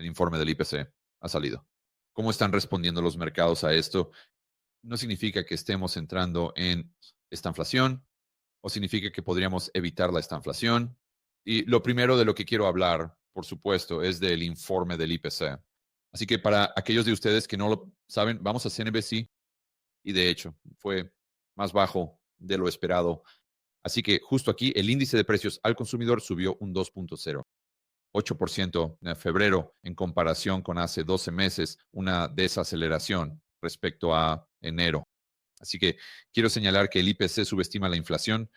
el informe del IPC ha salido. ¿Cómo están respondiendo los mercados a esto? No significa que estemos entrando en estanflación o significa que podríamos evitar la estanflación. Y lo primero de lo que quiero hablar, por supuesto, es del informe del IPC. Así que para aquellos de ustedes que no lo saben, vamos a CNBC y de hecho fue más bajo de lo esperado. Así que justo aquí el índice de precios al consumidor subió un 2.08% en febrero en comparación con hace 12 meses, una desaceleración respecto a enero. Así que quiero señalar que el IPC subestima la inflación.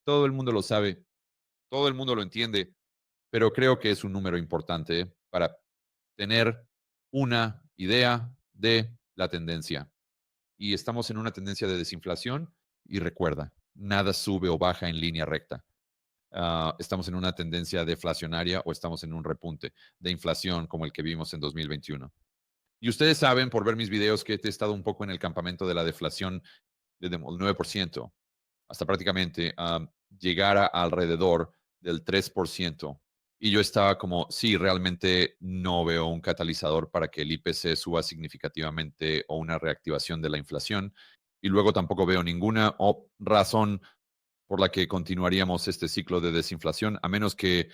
Todo el mundo lo sabe, todo el mundo lo entiende, pero creo que es un número importante para tener una idea de la tendencia. Y estamos en una tendencia de desinflación y recuerda, nada sube o baja en línea recta. Estamos en una tendencia deflacionaria o estamos en un repunte de inflación como el que vimos en 2021. Y ustedes saben por ver mis videos que he estado un poco en el campamento de la deflación desde el 9% hasta prácticamente llegar a alrededor del 3%. Y yo estaba como, sí, realmente no veo un catalizador para que el IPC suba significativamente o una reactivación de la inflación. Y luego tampoco veo ninguna razón por la que continuaríamos este ciclo de desinflación, a menos que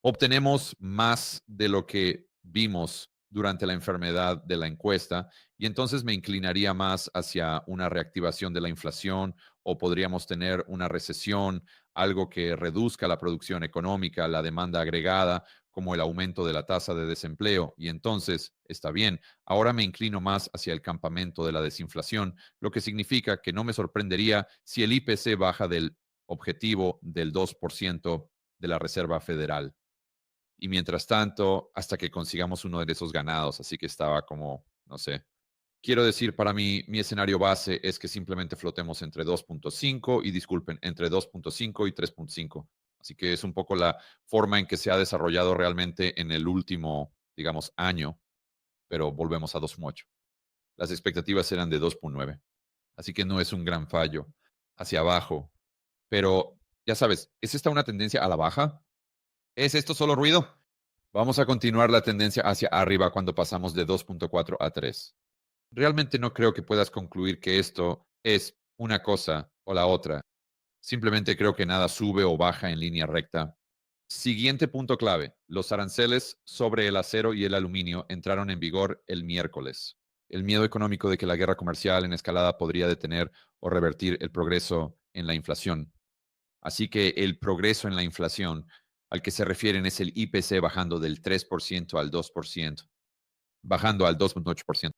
obtenemos más de lo que vimos durante la enfermedad de la encuesta y entonces me inclinaría más hacia una reactivación de la inflación o podríamos tener una recesión, algo que reduzca la producción económica, la demanda agregada, como el aumento de la tasa de desempleo. Y entonces, está bien, ahora me inclino más hacia el campamento de la desinflación, lo que significa que no me sorprendería si el IPC baja del objetivo del 2% de la Reserva Federal y mientras tanto, hasta que consigamos uno de esos ganados. Así que estaba como, no sé. Quiero decir, para mí, mi escenario base es que simplemente flotemos entre 2.5 y disculpen, entre 2.5 y 3.5. Así que es un poco la forma en que se ha desarrollado realmente en el último, digamos, año, pero volvemos a 2.8. Las expectativas eran de 2.9. Así que no es un gran fallo hacia abajo. Pero ya sabes, ¿es esta una tendencia a la baja? ¿Es esto solo ruido? Vamos a continuar la tendencia hacia arriba cuando pasamos de 2.4 a 3. Realmente no creo que puedas concluir que esto es una cosa o la otra. Simplemente creo que nada sube o baja en línea recta. Siguiente punto clave. Los aranceles sobre el acero y el aluminio entraron en vigor el miércoles. El miedo económico de que la guerra comercial en escalada podría detener o revertir el progreso en la inflación. Así que el progreso en la inflación al que se refieren es el IPC bajando del 3% al 2%, bajando al 2.8%.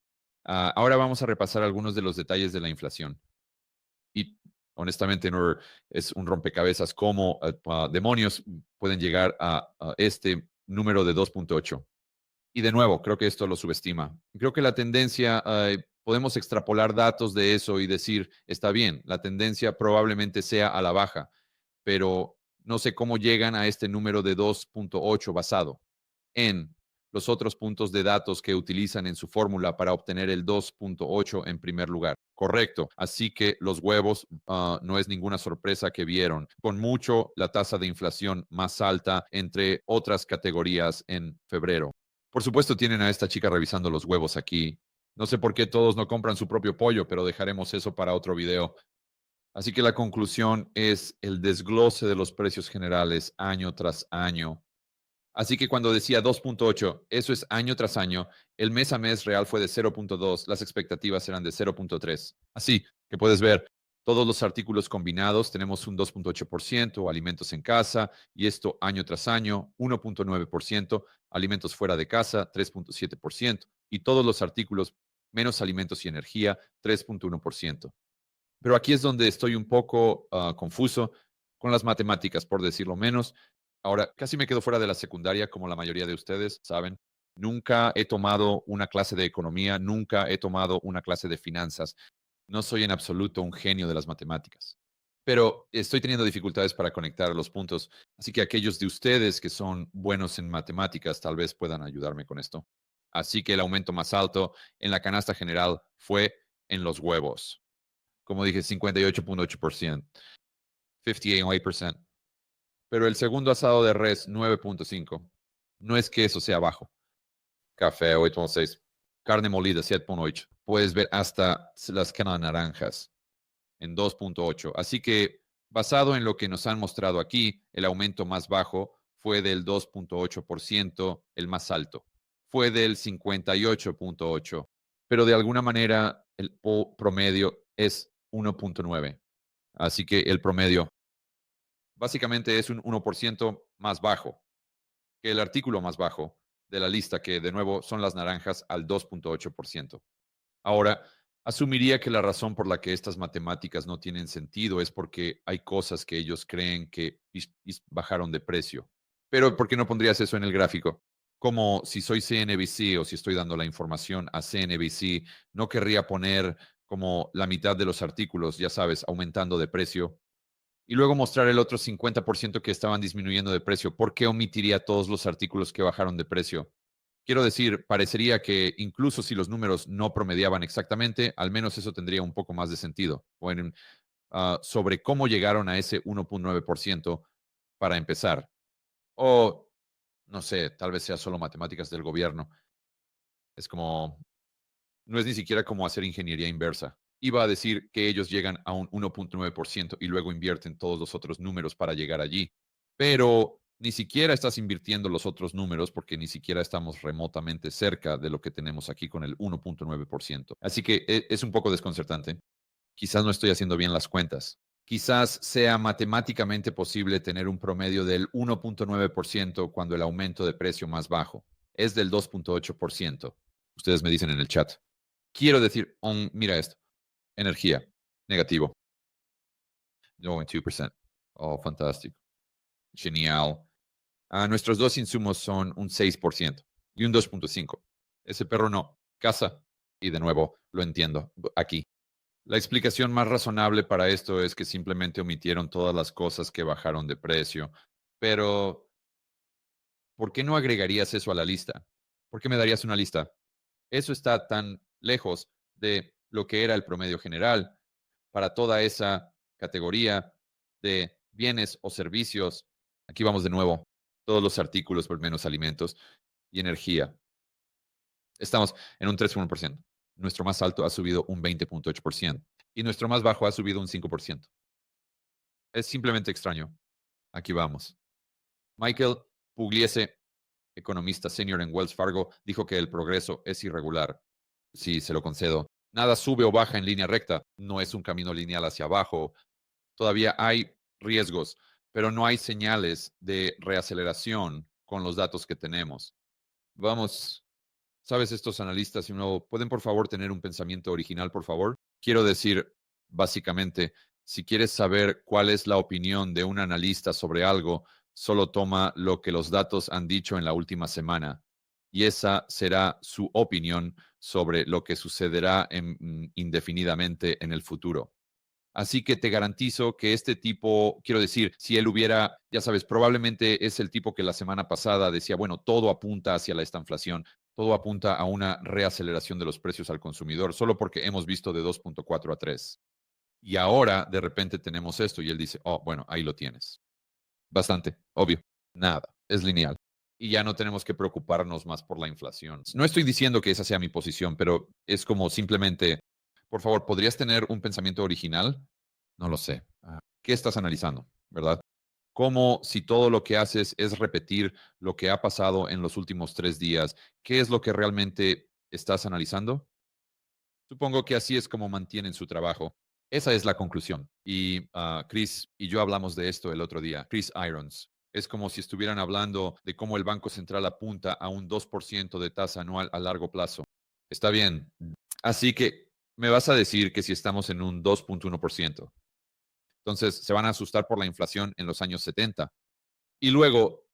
Ahora vamos a repasar algunos de los detalles de la inflación. Y honestamente no es un rompecabezas cómo demonios pueden llegar a este número de 2.8. Y de nuevo, creo que esto lo subestima. Creo que la tendencia, podemos extrapolar datos de eso y decir, está bien, la tendencia probablemente sea a la baja, pero no sé cómo llegan a este número de 2.8 basado en los otros puntos de datos que utilizan en su fórmula para obtener el 2.8 en primer lugar. Correcto. Así que los huevos no es ninguna sorpresa que vieron. Con mucho la tasa de inflación más alta entre otras categorías en febrero. Por supuesto tienen a esta chica revisando los huevos aquí. No sé por qué todos no compran su propio pollo, pero dejaremos eso para otro video. Así que la conclusión es el desglose de los precios generales año tras año. Así que cuando decía 2.8, eso es año tras año, el mes a mes real fue de 0.2, las expectativas eran de 0.3. Así que puedes ver, todos los artículos combinados tenemos un 2.8%, alimentos en casa, y esto año tras año, 1.9%, alimentos fuera de casa, 3.7%, y todos los artículos menos alimentos y energía, 3.1%. Pero aquí es donde estoy un poco confuso con las matemáticas, por decirlo menos. Ahora, casi me quedo fuera de la secundaria, como la mayoría de ustedes saben. Nunca he tomado una clase de economía, nunca he tomado una clase de finanzas. No soy en absoluto un genio de las matemáticas, pero estoy teniendo dificultades para conectar los puntos. Así que aquellos de ustedes que son buenos en matemáticas tal vez puedan ayudarme con esto. Así que el aumento más alto en la canasta general fue en los huevos. Como dije, 58.8%, 58%. Pero el segundo asado de res, 9.5%. No es que eso sea bajo. Café 8.6, carne molida 7.8. Puedes ver hasta las canas naranjas en 2.8. Así que basado en lo que nos han mostrado aquí, el aumento más bajo fue del 2.8%, el más alto fue del 58.8, pero de alguna manera el promedio es 1.9. Así que el promedio básicamente es un 1% más bajo que el artículo más bajo de la lista, que de nuevo son las naranjas al 2.8%. Ahora, asumiría que la razón por la que estas matemáticas no tienen sentido es porque hay cosas que ellos creen que bajaron de precio. Pero ¿por qué no pondrías eso en el gráfico? Como si soy CNBC o si estoy dando la información a CNBC, no querría poner como la mitad de los artículos, ya sabes, aumentando de precio y luego mostrar el otro 50% que estaban disminuyendo de precio. ¿Por qué omitiría todos los artículos que bajaron de precio? Quiero decir, parecería que incluso si los números no promediaban exactamente, al menos eso tendría un poco más de sentido. Sobre cómo llegaron a ese 1.9% para empezar. O, no sé, tal vez sea solo matemáticas del gobierno. Es como, no es ni siquiera como hacer ingeniería inversa. Iba a decir que ellos llegan a un 1.9% y luego invierten todos los otros números para llegar allí. Pero ni siquiera estás invirtiendo los otros números porque ni siquiera estamos remotamente cerca de lo que tenemos aquí con el 1.9%. Así que es un poco desconcertante. Quizás no estoy haciendo bien las cuentas. Quizás sea matemáticamente posible tener un promedio del 1.9% cuando el aumento de precio más bajo es del 2.8%. Ustedes me dicen en el chat. Quiero decir, mira esto. Energía, negativo, 92%. Oh, fantástico. Genial. Nuestros dos insumos son un 6% y un 2.5%. Ese perro no. Casa. Y de nuevo, lo entiendo. Aquí. La explicación más razonable para esto es que simplemente omitieron todas las cosas que bajaron de precio. Pero, ¿por qué no agregarías eso a la lista? ¿Por qué me darías una lista? Eso está tan lejos de lo que era el promedio general para toda esa categoría de bienes o servicios. Aquí vamos de nuevo. Todos los artículos, por menos alimentos y energía. Estamos en un 3.1%. Nuestro más alto ha subido un 20.8% y nuestro más bajo ha subido un 5%. Es simplemente extraño. Aquí vamos. Michael Pugliese, economista senior en Wells Fargo, dijo que el progreso es irregular. Sí, se lo concedo. Nada sube o baja en línea recta. No es un camino lineal hacia abajo. Todavía hay riesgos, pero no hay señales de reaceleración con los datos que tenemos. Vamos, sabes, estos analistas, ¿pueden por favor tener un pensamiento original, por favor? Quiero decir, básicamente, si quieres saber cuál es la opinión de un analista sobre algo, solo toma lo que los datos han dicho en la última semana. Y esa será su opinión sobre lo que sucederá indefinidamente en el futuro. Así que te garantizo que este tipo, quiero decir, si él hubiera, ya sabes, probablemente es el tipo que la semana pasada decía, bueno, todo apunta hacia la estanflación, todo apunta a una reaceleración de los precios al consumidor, solo porque hemos visto de 2.4 a 3. Y ahora de repente tenemos esto y él dice, oh, bueno, ahí lo tienes. Bastante, obvio. Nada, es lineal. Y ya no tenemos que preocuparnos más por la inflación. No estoy diciendo que esa sea mi posición, pero es como simplemente, por favor, ¿podrías tener un pensamiento original? No lo sé. ¿Qué estás analizando? ¿Verdad? Como si todo lo que haces es repetir lo que ha pasado en los últimos 3 días. ¿Qué es lo que realmente estás analizando? Supongo que así es como mantienen su trabajo. Esa es la conclusión. Y Chris y yo hablamos de esto el otro día. Chris Irons. Es como si estuvieran hablando de cómo el Banco Central apunta a un 2% de tasa anual a largo plazo. Está bien. Así que me vas a decir que si estamos en un 2.1%, entonces se van a asustar por la inflación en los años 70. Y luego,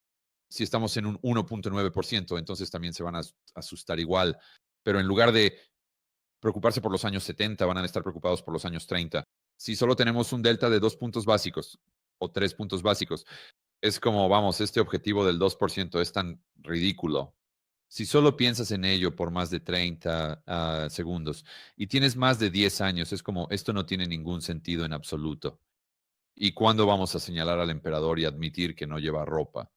si estamos en un 1.9%, entonces también se van a asustar igual. Pero en lugar de preocuparse por los años 70, van a estar preocupados por los años 30. Si solo tenemos un delta de 2 puntos básicos o 3 puntos básicos, es como, vamos, este objetivo del 2% es tan ridículo. Si solo piensas en ello por más de 30 segundos y tienes más de 10 años, es como, esto no tiene ningún sentido en absoluto. ¿Y cuándo vamos a señalar al emperador y admitir que no lleva ropa?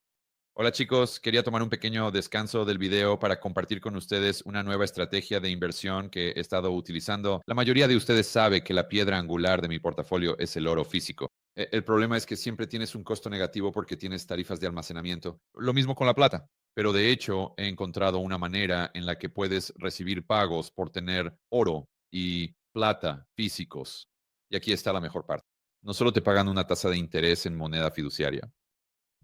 Hola chicos, quería tomar un pequeño descanso del video para compartir con ustedes una nueva estrategia de inversión que he estado utilizando. La mayoría de ustedes sabe que la piedra angular de mi portafolio es el oro físico. El problema es que siempre tienes un costo negativo porque tienes tarifas de almacenamiento. Lo mismo con la plata. Pero de hecho he encontrado una manera en la que puedes recibir pagos por tener oro y plata físicos. Y aquí está la mejor parte. No solo te pagan una tasa de interés en moneda fiduciaria,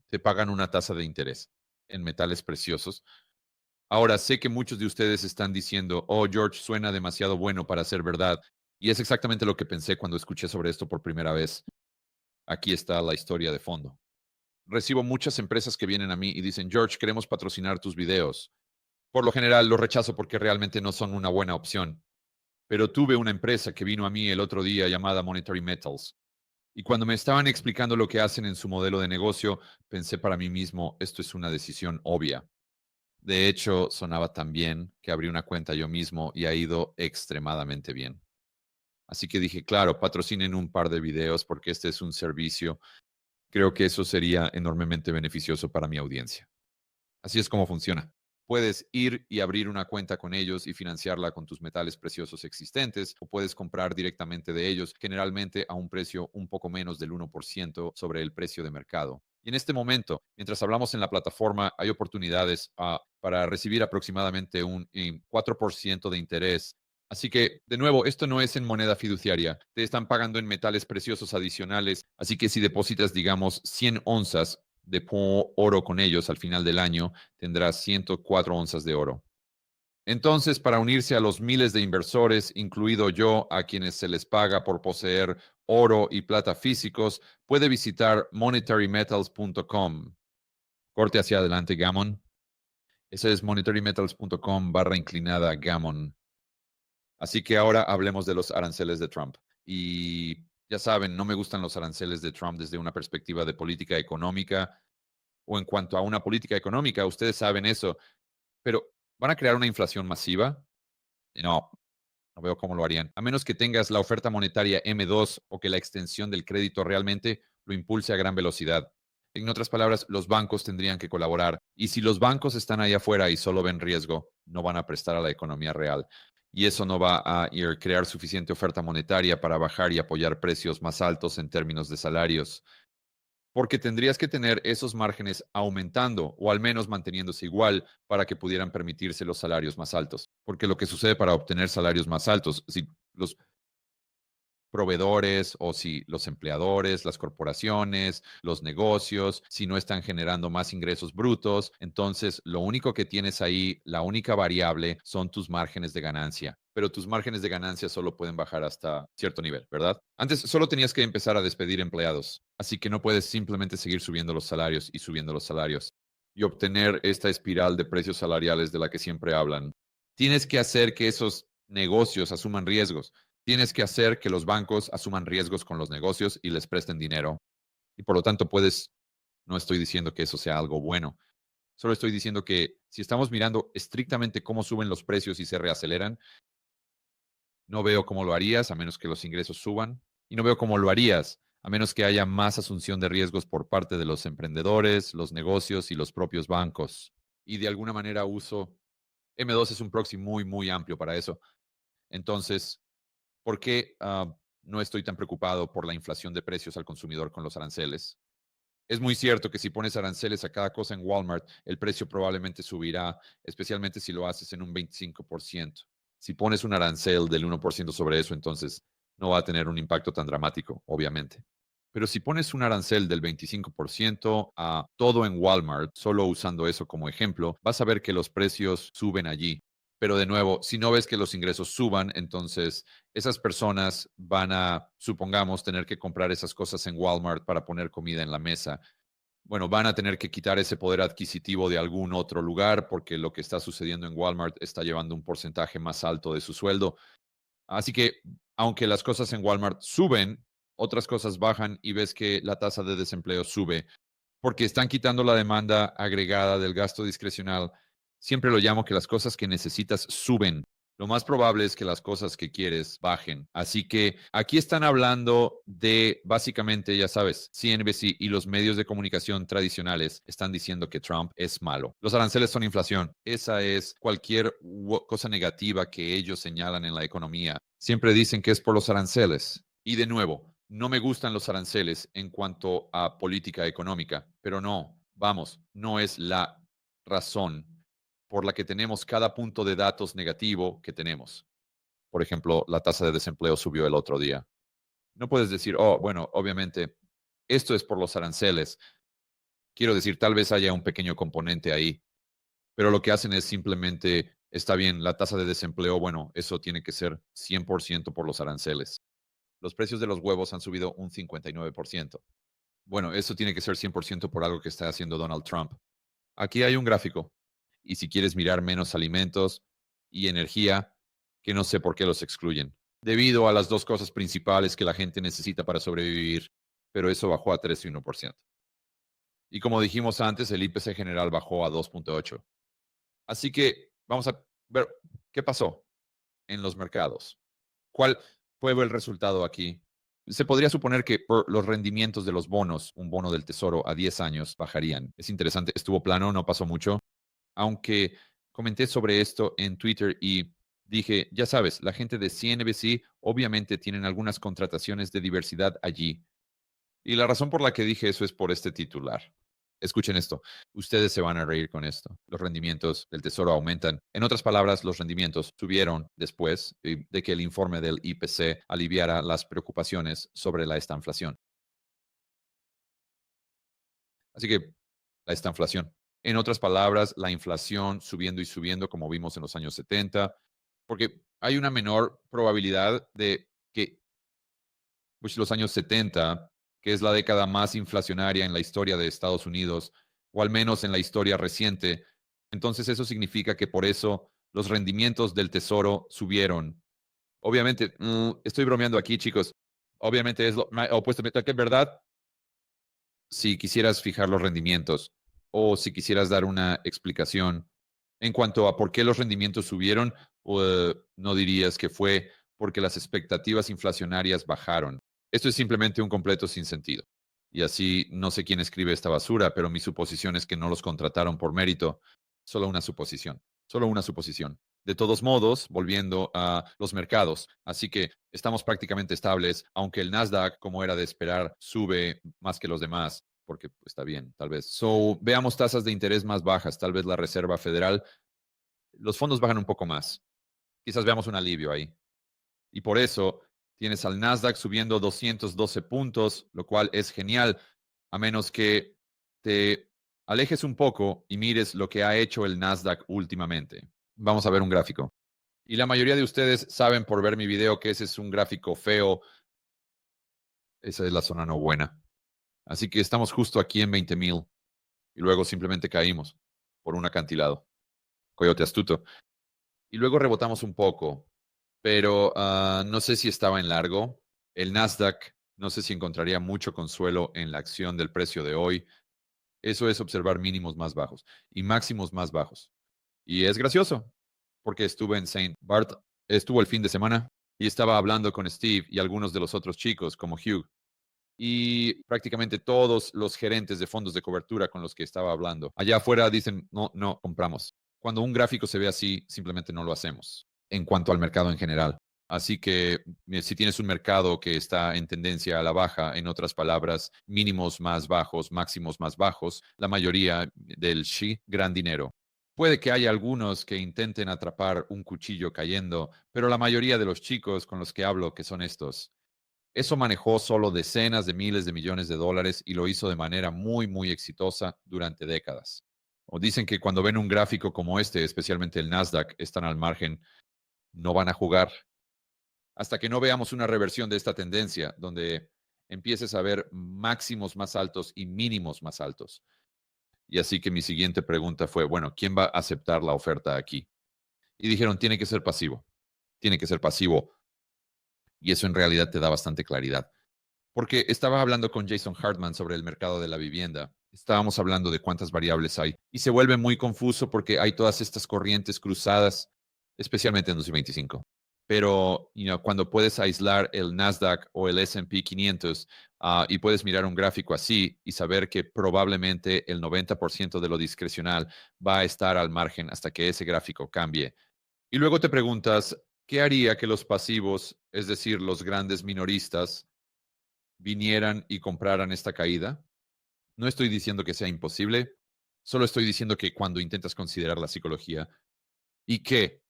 te pagan una tasa de interés en metales preciosos. Ahora, sé que muchos de ustedes están diciendo, oh, George, suena demasiado bueno para ser verdad. Y es exactamente lo que pensé cuando escuché sobre esto por primera vez. Aquí está la historia de fondo. Recibo muchas empresas que vienen a mí y dicen, George, queremos patrocinar tus videos. Por lo general, los rechazo porque realmente no son una buena opción. Pero tuve una empresa que vino a mí el otro día llamada Monetary Metals. Y cuando me estaban explicando lo que hacen en su modelo de negocio, pensé para mí mismo, esto es una decisión obvia. De hecho, sonaba tan bien que abrí una cuenta yo mismo y ha ido extremadamente bien. Así que dije, claro, patrocinen un par de videos porque este es un servicio. Creo que eso sería enormemente beneficioso para mi audiencia. Así es como funciona. Puedes ir y abrir una cuenta con ellos y financiarla con tus metales preciosos existentes, o puedes comprar directamente de ellos, generalmente a un precio un poco menos del 1% sobre el precio de mercado. Y en este momento, mientras hablamos en la plataforma, hay oportunidades para recibir aproximadamente un 4% de interés. Así que, de nuevo, esto no es en moneda fiduciaria. Te están pagando en metales preciosos adicionales. Así que si depositas, digamos, 100 onzas de oro con ellos al final del año, tendrás 104 onzas de oro. Entonces, para unirse a los miles de inversores, incluido yo, a quienes se les paga por poseer oro y plata físicos, puede visitar monetarymetals.com. Corte hacia adelante, Gammon. Ese es monetarymetals.com/Gammon. Así que ahora hablemos de los aranceles de Trump. Y ya saben, no me gustan los aranceles de Trump desde una perspectiva de política económica o en cuanto a una política económica. Ustedes saben eso, pero ¿van a crear una inflación masiva? No, no veo cómo lo harían. A menos que tengas la oferta monetaria M2 o que la extensión del crédito realmente lo impulse a gran velocidad. En otras palabras, los bancos tendrían que colaborar. Y si los bancos están ahí afuera y solo ven riesgo, no van a prestar a la economía real. Y eso no va a crear suficiente oferta monetaria para bajar y apoyar precios más altos en términos de salarios, porque tendrías que tener esos márgenes aumentando o al menos manteniéndose igual para que pudieran permitirse los salarios más altos. Porque lo que sucede para obtener salarios más altos, si los proveedores o si los empleadores, las corporaciones, los negocios, si no están generando más ingresos brutos, entonces lo único que tienes ahí, la única variable son tus márgenes de ganancia. Pero tus márgenes de ganancia solo pueden bajar hasta cierto nivel, ¿verdad? Antes solo tenías que empezar a despedir empleados, así que no puedes simplemente seguir subiendo los salarios y subiendo los salarios y obtener esta espiral de precios salariales de la que siempre hablan. Tienes que hacer que esos negocios asuman riesgos. Tienes que hacer que los bancos asuman riesgos con los negocios y les presten dinero. Y por lo tanto no estoy diciendo que eso sea algo bueno. Solo estoy diciendo que si estamos mirando estrictamente cómo suben los precios y se reaceleran, no veo cómo lo harías a menos que los ingresos suban. Y no veo cómo lo harías a menos que haya más asunción de riesgos por parte de los emprendedores, los negocios y los propios bancos. Y de alguna manera M2 es un proxy muy, muy amplio para eso. Entonces, ¿por qué no estoy tan preocupado por la inflación de precios al consumidor con los aranceles? Es muy cierto que si pones aranceles a cada cosa en Walmart, el precio probablemente subirá, especialmente si lo haces en un 25%. Si pones un arancel del 1% sobre eso, entonces no va a tener un impacto tan dramático, obviamente. Pero si pones un arancel del 25% a todo en Walmart, solo usando eso como ejemplo, vas a ver que los precios suben allí. Pero de nuevo, si no ves que los ingresos suban, entonces esas personas van a, supongamos, tener que comprar esas cosas en Walmart para poner comida en la mesa. Bueno, van a tener que quitar ese poder adquisitivo de algún otro lugar porque lo que está sucediendo en Walmart está llevando un porcentaje más alto de su sueldo. Así que, aunque las cosas en Walmart suben, otras cosas bajan y ves que la tasa de desempleo sube porque están quitando la demanda agregada del gasto discrecional. Siempre lo llamo que las cosas que necesitas suben. lo más probable es que las cosas que quieres bajen. Así que aquí están hablando de, básicamente, ya sabes, CNBC y los medios de comunicación tradicionales están diciendo que Trump es malo. Los aranceles son inflación. Esa es cualquier cosa negativa que ellos señalan en la economía. Siempre dicen que es por los aranceles. Y de nuevo, no me gustan los aranceles en cuanto a política económica, pero no, vamos, no es la razón por la que tenemos cada punto de datos negativo que tenemos. Por ejemplo, la tasa de desempleo subió el otro día. No puedes decir, oh, bueno, obviamente, esto es por los aranceles. Quiero decir, tal vez haya un pequeño componente ahí, pero lo que hacen es simplemente, está bien, la tasa de desempleo, bueno, eso tiene que ser 100% por los aranceles. Los precios de los huevos han subido un 59%. Bueno, eso tiene que ser 100% por algo que está haciendo Donald Trump. Aquí hay un gráfico. Y si quieres mirar menos alimentos y energía, que no sé por qué los excluyen, debido a las dos cosas principales que la gente necesita para sobrevivir, pero eso bajó a 3,1%. Y como dijimos antes, el IPC general bajó a 2,8%. Así que vamos a ver qué pasó en los mercados. ¿Cuál fue el resultado aquí? Se podría suponer que por los rendimientos de los bonos, un bono del tesoro a 10 años bajarían. Es interesante, estuvo plano, no pasó mucho. Aunque comenté sobre esto en Twitter y dije, ya sabes, la gente de CNBC obviamente tienen algunas contrataciones de diversidad allí. Y la razón por la que dije eso es por este titular. Escuchen esto, ustedes se van a reír con esto. Los rendimientos del tesoro aumentan. En otras palabras, los rendimientos subieron después de que el informe del IPC aliviara las preocupaciones sobre la estanflación. Así que la estanflación. En otras palabras, la inflación subiendo y subiendo como vimos en los años 70, porque hay una menor probabilidad de que pues, los años 70, que es la década más inflacionaria en la historia de Estados Unidos, o al menos en la historia reciente, entonces eso significa que por eso los rendimientos del tesoro subieron. Obviamente, estoy bromeando aquí, chicos. Obviamente es lo opuesto, que es verdad. Si quisieras fijar los rendimientos o si quisieras dar una explicación en cuanto a por qué los rendimientos subieron, no dirías que fue porque las expectativas inflacionarias bajaron. Esto es simplemente un completo sinsentido. Y así no sé quién escribe esta basura, pero mi suposición es que no los contrataron por mérito. Solo una suposición. Solo una suposición. De todos modos, volviendo a los mercados, así que estamos prácticamente estables, aunque el Nasdaq, como era de esperar, sube más que los demás, porque pues, está bien, tal vez. So, veamos tasas de interés más bajas, tal vez la Reserva Federal, los fondos bajan un poco más. Quizás veamos un alivio ahí. Y por eso tienes al Nasdaq subiendo 212 puntos, lo cual es genial, a menos que te alejes un poco y mires lo que ha hecho el Nasdaq últimamente. Vamos a ver un gráfico. Y la mayoría de ustedes saben por ver mi video que ese es un gráfico feo. Esa es la zona no buena. Así que estamos justo aquí en 20,000 y luego simplemente caímos por un acantilado. Coyote astuto. Y luego rebotamos un poco, pero no sé si estaba en largo. El Nasdaq, no sé si encontraría mucho consuelo en la acción del precio de hoy. Eso es observar mínimos más bajos y máximos más bajos. Y es gracioso, porque estuve en Saint Bart, estuvo el fin de semana y estaba hablando con Steve y algunos de los otros chicos como Hugh y prácticamente todos los gerentes de fondos de cobertura con los que estaba hablando. Allá afuera dicen, no, no compramos. Cuando un gráfico se ve así, simplemente no lo hacemos en cuanto al mercado en general. Así que si tienes un mercado que está en tendencia a la baja, en otras palabras, mínimos más bajos, máximos más bajos, la mayoría del gran dinero. Puede que haya algunos que intenten atrapar un cuchillo cayendo, pero la mayoría de los chicos con los que hablo, que son estos, eso manejó solo decenas de miles de millones de dólares y lo hizo de manera muy, muy exitosa durante décadas. O dicen que cuando ven un gráfico como este, especialmente el Nasdaq, están al margen, no van a jugar hasta que no veamos una reversión de esta tendencia, donde empieces a ver máximos más altos y mínimos más altos. Y así que mi siguiente pregunta fue, bueno, ¿quién va a aceptar la oferta aquí? Y dijeron, tiene que ser pasivo. Tiene que ser pasivo. Y eso en realidad te da bastante claridad. Porque estaba hablando con Jason Hartman sobre el mercado de la vivienda. Estábamos hablando de cuántas variables hay. Y se vuelve muy confuso porque hay todas estas corrientes cruzadas. especialmente en 2025. Pero cuando puedes aislar el Nasdaq o el S&P 500 y puedes mirar un gráfico así y saber que probablemente el 90% de lo discrecional va a estar al margen hasta que ese gráfico cambie. Y luego te preguntas, ¿qué haría que los pasivos, es decir, los grandes minoristas, vinieran y compraran esta caída? No estoy diciendo que sea imposible, solo estoy diciendo que cuando intentas considerar la psicología y qué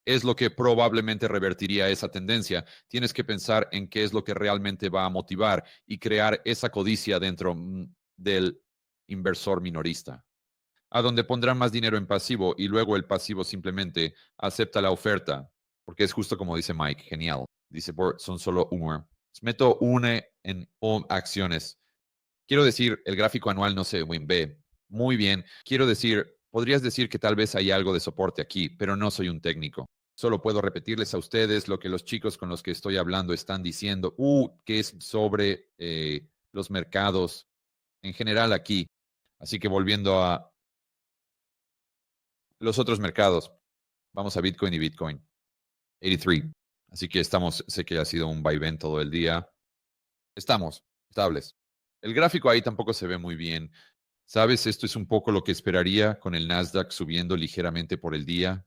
es lo que probablemente revertiría esa tendencia, tienes que pensar en qué es lo que realmente va a motivar y crear esa codicia dentro del inversor minorista, a donde pondrán más dinero en pasivo y luego el pasivo simplemente acepta la oferta, porque es justo como dice Mike, genial. Dice, son solo uno. Meto una en acciones. Quiero decir, el gráfico anual no se ve muy bien. Quiero decir, podrías decir que tal vez hay algo de soporte aquí, pero no soy un técnico. Solo puedo repetirles a ustedes lo que los chicos con los que estoy hablando están diciendo, que es sobre los mercados en general aquí. Así que volviendo a los otros mercados, vamos a Bitcoin y Bitcoin. 83. Así que sé que ha sido un vaivén todo el día. Estamos estables. El gráfico ahí tampoco se ve muy bien. ¿Sabes? Esto es un poco lo que esperaría con el Nasdaq subiendo ligeramente por el día.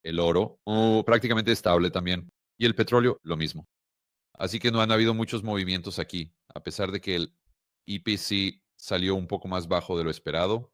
El oro, prácticamente estable también. Y el petróleo, lo mismo. Así que no han habido muchos movimientos aquí, a pesar de que el IPC salió un poco más bajo de lo esperado.